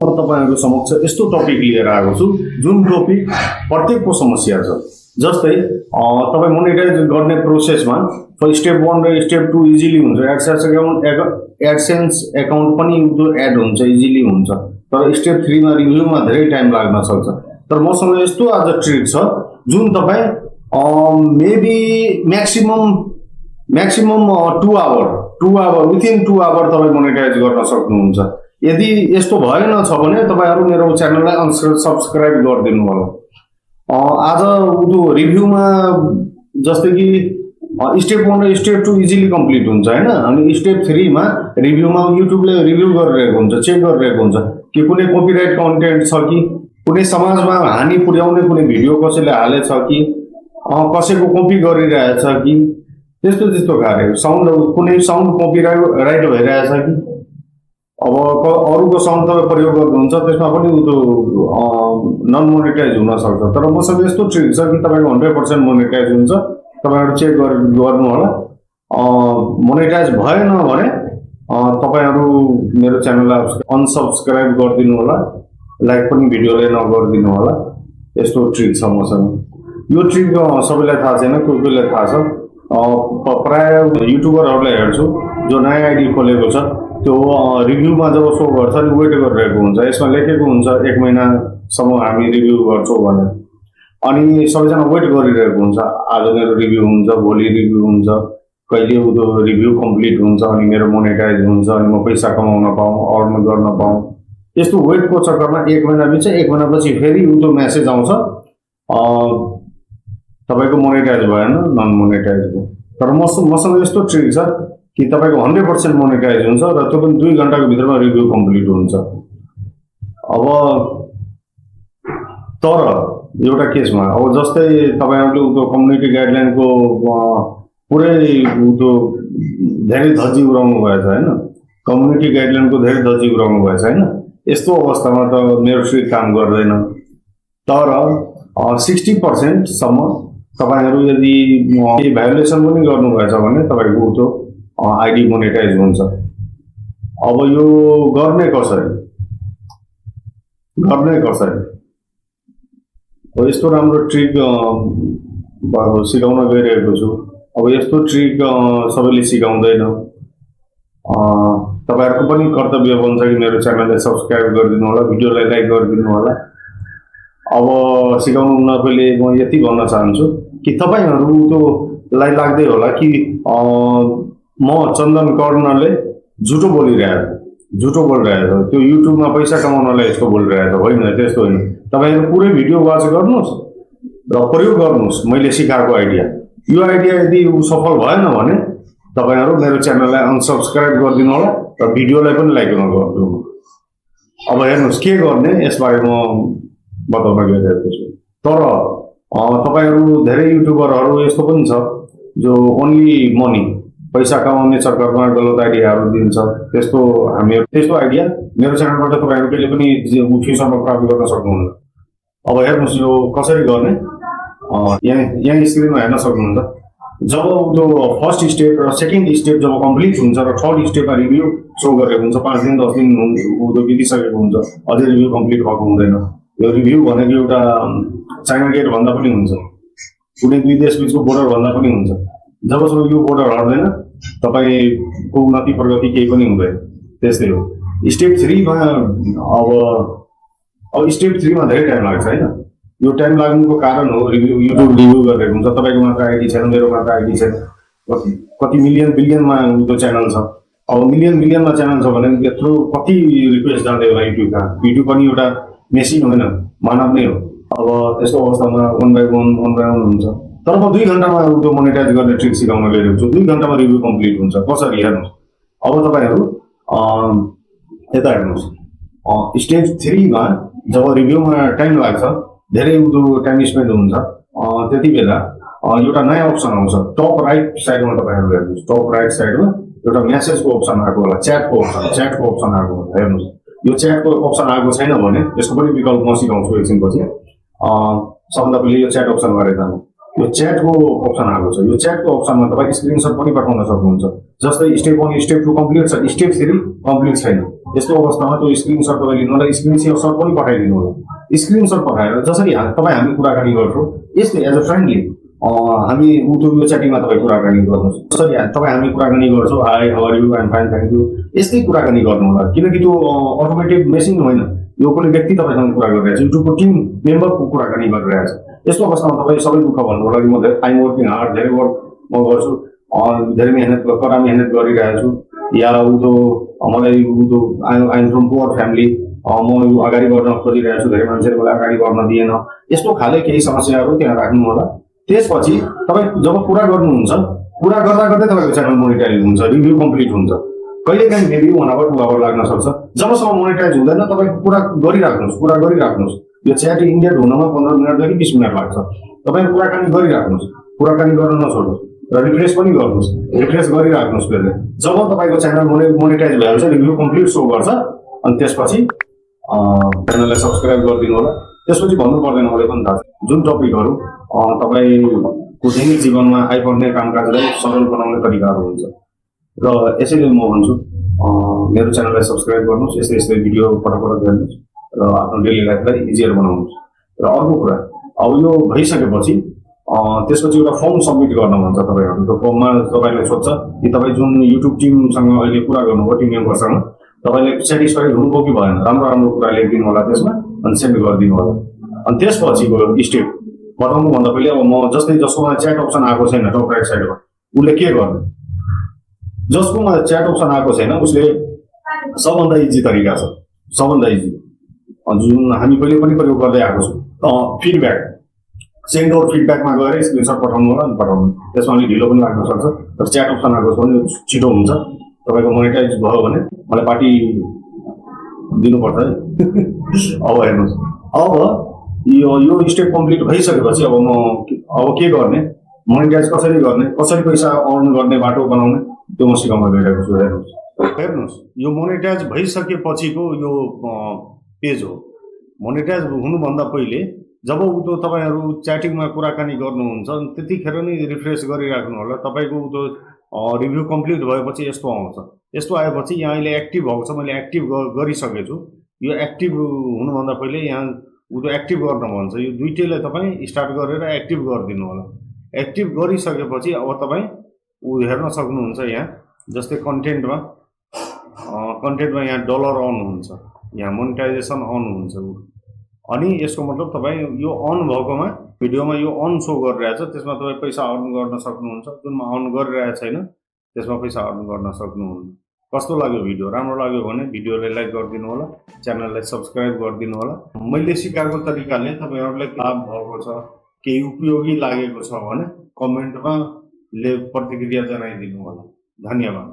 म तपाईहरु समक्ष यस्तो टपिक लिएर आएको छु जुन टपिक प्रत्येकको समस्या छ। जस्तै तपाई मोनेटाइज गर्ने प्रोसेसमा स्टेप 1 र स्टेप 2 इजिली हुन्छ। एडसेन्स अकाउन्ट पनि एड हुन्छ, इजिली हुन्छ। तर स्टेप 3 मा रिभ्यूमा धेरै टाइम लाग्न सक्छ। तर मसँग यस्तो आज ट्रिक छ जुन तपाई maybe maximum 2 hour within 2 hour तपाई मोनेटाइज गर्न सक्नुहुन्छ। यदि यस्तो भएन छ भने तपाईहरु मेरो च्यानललाई अनसब्स्क्राइब गरिदिनु होला। आज रिभ्यूमा जस्तै कि स्टेप 1 र स्टेप 2 इजिली कम्प्लिट हुन्छ हैन, अनि स्टेप 3 मा रिभ्यूमा युट्युबले रिभ्यू गरिरहेको हुन्छ, चेक गरिरहेको हुन्छ कि कुनै कपिराइट कन्टेन्ट छ कि, कुनै समाजमा हानि पुर्याउने कुनै भिडियो कसैले हालेछ कि, कसैको कपी गरिरहेछ कि, त्यस्तो कार्य कुनै साउन्ड कपिराइट भइरहेछ कि, अब अरूको साउन्ड तपाईँ प्रयोग गर्नुहुन्छ त्यसमा पनि नन मोनेटाइज हुन सक्छ। तर मसँग यस्तो ट्रिक छ कि तपाईको 100% मोनेटाइज हुन्छ। तपाईहरु चेक गर्नु होला। मोनेटाइज भएन भने तपाईहरु मेरो च्यानललाई अनसब्स्क्राइब गरिदिनु होला, लाइक पनि भिडियोले नगरिदिनु होला। यस्तो ट्रिक छ मसँग। यो ट्रिक सबैलाई थाहा छैन, कोहीले थाहा छ। प्राय युट्युबरहरुलाई हेर्छु जो नयाँ आइडी खोलेको छ, त्यो रिभ्यूमा जब शो गर्छ नि वेट गरिरहेको हुन्छ। यसमा लेखेको हुन्छ 1 महिनासम्म हामी रिभ्यू गर्छौं भनेर, अनि सबैजना वेट गरिरहेको हुन्छ। आज मेरो रिभ्यू हुन्छ, भोलि रिभ्यू हुन्छ, कहिले रिभ्यू कम्प्लिट हुन्छ, अनि मेरो मोनेटाइज हुन्छ, अनि म पैसा कमाउन पाऊँ, अर्न गर्न पाऊँ। यस्तो वेटको चक्करमा 1 महिना बित्छ। 1 महिनापछि फेरि मेसेज आउँछ तपाईको मोनेटाइज भएन, नन मोनेटाइज भयो। तर मसँग यस्तो ट्रिक छ कि तपाईको 100% मोनेटाइज हुन्छ र त्यो पनि 2 घण्टाको भित्रमा रिभ्यू कम्प्लिट हुन्छ। अब तर एउटा केसमा जस्तै तपाईहरुले कम्युनिटी गाइडलाइनको पुरै धेरै धज्जी उडाउनु भएछ हैन, कम्युनिटी गाइडलाइनको धेरै धज्जी उडाउनु भएछ हैन। यस्तो अवस्थामा त मेरो ट्रिक काम गर्दैन। तर 60% सम्म तपाईहरु यदि भ्यालुएसन पनि गर्नु भएछ भने तपाईको आईडी मोनेटाइज हुन्छ। अब यो गर्ने कसरी यस्तो राम्रो ट्रिक सिकाउन गइरहेको छु। अब यस्तो ट्रिक सबैले सिकाउँदैन। तपाईहरुको पनि कर्तव्य बन्छ कि मेरो च्यानललाई सब्स्क्राइब गरिदिनु होला, भिडियोलाई लाइक गरिदिनु होला। अब सिकाउनु नपहिले म यति भन्न चाहन्छु कि तपाईहरुलाई लाग्दै होला कि म चन्दन कर्णले झुटो बोलिरहेको, त्यो युट्युबमा पैसा कमाउनलाई यस्तो बोलिरहेको होइन। त्यस्तो होइन। तपाईहरु पुरै भिडियो वाच गर्नुस् र प्रयोग गर्नुस् मैले सिकाएको आइडिया। यो आइडिया यदि सफल भएन भने तपाईहरु मेरो च्यानललाई अनसब्स्क्राइब गरिदिनु होला र भिडियोलाई पनि लाइक नगर्नु। अब हेर्नुस् के गर्ने यसबारे म बताउन गइरहेको छु। तर तपाईहरु धेरै युट्युबरहरु यस्तो पनि छ जो ओन्ली मनी पैसा कमाउने चक्करमा गलत आइडियाहरु दिन्छ। त्यस्तो आइडिया मेरो च्यानलबाट तपाईहरु कहिले पनि फ्युचरमा प्राप्त गर्न सक्नुहुन्न। अब हेर्नुस् यो कसरी गर्ने, यहाँ स्क्रिनमा हेर्न सक्नुहुन्छ। जब त्यो फर्स्ट स्टेप र सेकेन्ड स्टेप जब कम्प्लिट हुन्छ र थर्ड स्टेपमा रिभ्यू शो गरेको हुन्छ, 5 दिन 10 दिन बितिसकेको हुन्छ, अझै रिभ्यू कम्प्लिट भएको हुँदैन। यो रिभ्यू भनेको एउटा चाइना गेट भन्दा पनि हुन्छ, कुनै 2 देश बीचको बोर्डर भन्दा पनि हुन्छ। जबसम्म यो बोर्डर हट्दैन तपाईको उन्नति प्रगति केही पनि हुँदैन। त्यस्तै हो स्टेप 3 मा। अब स्टेप 3 मा धेरै टाइम लाग्छ हैन। यो टाइम लाग्नुको कारण हो युट्युब रिभ्यू गरेको हुन्छ। तपाईको मात्र आइडी छैन, मेरो मात्र आइडी छैन, कति मिलियन बिलियनमा त्यो च्यानल छ। अब मिलियनमा च्यानल छ भने त्यत्रो कति रिक्वेस्ट जाँदै होला युट्युबमा। युट्युब पनि एउटा मेसिन होइन, मानव नै हो। अब यस्तो अवस्थामा 1 by 1 हुन्छ। तर म 2 घण्टामा त्यो मोनेटाइज गर्ने ट्रिक सिकाउन गइरहेको छु। 2 घण्टामा रिभ्यू कम्प्लिट हुन्छ। कसरी हेर्नुस्। अब तपाईहरु यता हेर्नुस्। स्टेप 3 मा जब रिभ्यूमा टाइम लाग्छ, धेरै टाइम स्पेन्ड हुन्छ, त्यति बेला एउटा नयाँ अप्सन आउँछ टप राइट साइडमा। तपाईहरु हेर्नुस्, टप राइट साइडमा एउटा मेसेजको अप्सन आएको होला, च्याटको अप्सन आएको होला। हेर्नुस्, यो च्याटको अप्सन आएको छैन भने यसको पनि विकल्प म सिकाउँछु एकछिनपछि। सबभन्दा पहिले यो च्याट अप्सन गरेर जानु। यो च्याटको अप्सन आएको छ। यो च्याटको अप्सनमा तपाईँ स्क्रिनसट पनि पठाउन सक्नुहुन्छ। जस्तै स्टेप 1 स्टेप 2 कम्प्लिट छ, स्टेप 3 कम्प्लिट छैन। यस्तो अवस्थामा त्यो स्क्रिनसट तपाईँ लिनु होला, स्क्रिनसट पनि पठाइदिनु होला। स्क्रिनसट पठाएर जसरी तपाईँ हामी कुराकानी गर्छौँ यस्तै एज अ फ्रेन्डली हामी यो च्याटिङमा तपाईँ कुराकानी गर्नुहोस्। जसरी तपाईँ हामी कुराकानी गर्छौँ, hi how are you, I'm fine thank you, यस्तै कुराकानी गर्नु होला। किनकि त्यो अटोमेटेड मेसिन होइन, यो कुनै व्यक्ति तपाईँसँग कुरा गरिरहेको छ, युट्युबको टिम मेम्बरको कुराकानी गरिरहेको छ। यस्तो अवस्थामा तपाईँ सबै दुःख भन्नु होला कि म आइम वर्किङ हार्ड, धेरै वर्क म गर्छु, धेरै कडा मेहनत गरिरहेको छु, या मलाई आइम फ्रम पुवर फ्यामिली, म यो अगाडि बढ्न खोजिरहेको छु, धेरै मान्छेले मलाई अगाडि बढ्न दिएन, यस्तो खाले केही समस्याहरू त्यहाँ राख्नु होला। त्यसपछि तपाईँ जब कुरा गर्नुहुन्छ, कुरा गर्दा गर्दै तपाईँको च्यानल मोनिटाइज हुन्छ, रिभ्यू कम्प्लिट हुन्छ। कहिलेकाहीँ मेबी 1 आवर 2 आवर लाग्न सक्छ। जबसम्म मोनिटाइज हुँदैन तपाईँ कुरा गरिराख्नुहोस्। यो च्याट इन्डिया हुनमा 15 मिनटदेखि 20 मिनट लाग्छ। तपाईँ कुराकानी गरिराख्नुहोस्, कुराकानी गर्न नछोड्नुहोस् र रिफ्रेस पनि गर्नुहोस्, रिफ्रेस गरिराख्नुहोस्। फेरि जब तपाईँको च्यानल मोनिटाइज भइहाल्छ, रिभ्यू कम्प्लिट सो गर्छ, अनि त्यसपछि च्यानललाई सब्सक्राइब गरिदिनु होला। त्यसपछि भन्नु पर्दैन, मलाई पनि थाहा छ जुन टपिकहरू तपाईँको दैनिक जीवनमा आइपर्ने कामकाजलाई सरल बनाउने तरिकाहरू हुन्छ। र यसैले म भन्छु मेरो च्यानललाई सब्सक्राइब गर्नुहोस्, यस्तै भिडियो पटक हेर्नुहोस् र आफ्नो डेली लाइफलाई इजियर बनाउनुहोस्। र अर्को कुरा, अब यो भइसकेपछि त्यसपछि एउटा फर्म सब्मिट गर्न भन्छ तपाईँहरू। त्यो फर्ममा तपाईँले सोध्छ कि तपाईँ जुन युट्युब टिमसँग अहिले कुरा गर्नुभयो, टिम मेम्बरसँग तपाईँले सेटिस्फाइड हुनुभयो कि भएन, राम्रो कुरा लेखिदिनु होला त्यसमा, अनि सेन्ड गरिदिनु होला। अनि त्यसपछिको स्टेप बताउनुभन्दा पहिले अब म जस्तै जसकोमा च्याट अप्सन आएको छैन टप राइट साइडमा, उसले के गर्ने? जसकोमा च्याट अप्सन आएको छैन उसले सबभन्दा इजी तरिका छ, सबभन्दा इजी जुन हामी पहिले पनि प्रयोग गर्दै आएको छौँ, फिडब्याक, सेन्ड आउट फिडब्याकमा गएर स्क्रिनसट पठाउनु होला। पठाउनु त्यसमा अलिक ढिलो पनि लाग्न सक्छ, तर च्याट अप्सन आएको छ भने छिटो हुन्छ। तपाईँको मोनिटाइज भयो भने मलाई पार्टी दिनुपर्छ है। अब हेर्नुहोस्, अब यो स्टेप कम्प्लिट भइसकेपछि अब के गर्ने, मोनिटाइज कसरी गर्ने, कसरी पैसा अर्न गर्ने बाटो बनाउने, त्यो म सिकाउन गइरहेको छु। हेर्नुहोस् यो मोनिटाइज भइसकेपछिको यो पेज हो। मोनिटाइज हुनुभन्दा पहिले जब तपाईँहरू च्याटिङमा कुराकानी गर्नुहुन्छ त्यतिखेर नै रिफ्रेस गरिराख्नु होला। तपाईँको रिभ्यू कम्प्लिट भएपछि यस्तो आउँछ। यस्तो आएपछि यहाँ अहिले एक्टिभ भएको छ, मैले एक्टिभ गरिसकेको छु। यो एक्टिभ हुनुभन्दा पहिले यहाँ एक्टिभ गर्न भन्छ। यो दुइटैलाई तपाईँ स्टार्ट गरेर एक्टिभ गरिदिनु होला। एक्टिभ गरिसकेपछि अब तपाईँ हेर्न सक्नुहुन्छ यहाँ, जस्तै कन्टेन्टमा यहाँ डलर अन हुन्छ, यहाँ मोनेटाइजेसन अन हुन्छ। अनि यसको मतलब तपाईँ यो अन भएकोमा भिडियोमा यो अन सो गरिरहेछ, त्यसमा तपाईँ पैसा अर्न गर्न सक्नुहुन्छ। जुनमा अन गरिरहेको छैन त्यसमा पैसा अर्न गर्न सक्नुहुन्न। कस्तो लाग्यो भिडियो? राम्रो लाग्यो भने भिडियोलाई लाइक गरिदिनु होला, च्यानललाई सब्सक्राइब गरिदिनु होला। मैले सिकाएको तरिकाले तपाईँहरूलाई लाभ भएको छ, केही उपयोगी लागेको छ भने कमेन्टमा प्रतिक्रिया जनाइदिनु होला। धन्यवाद।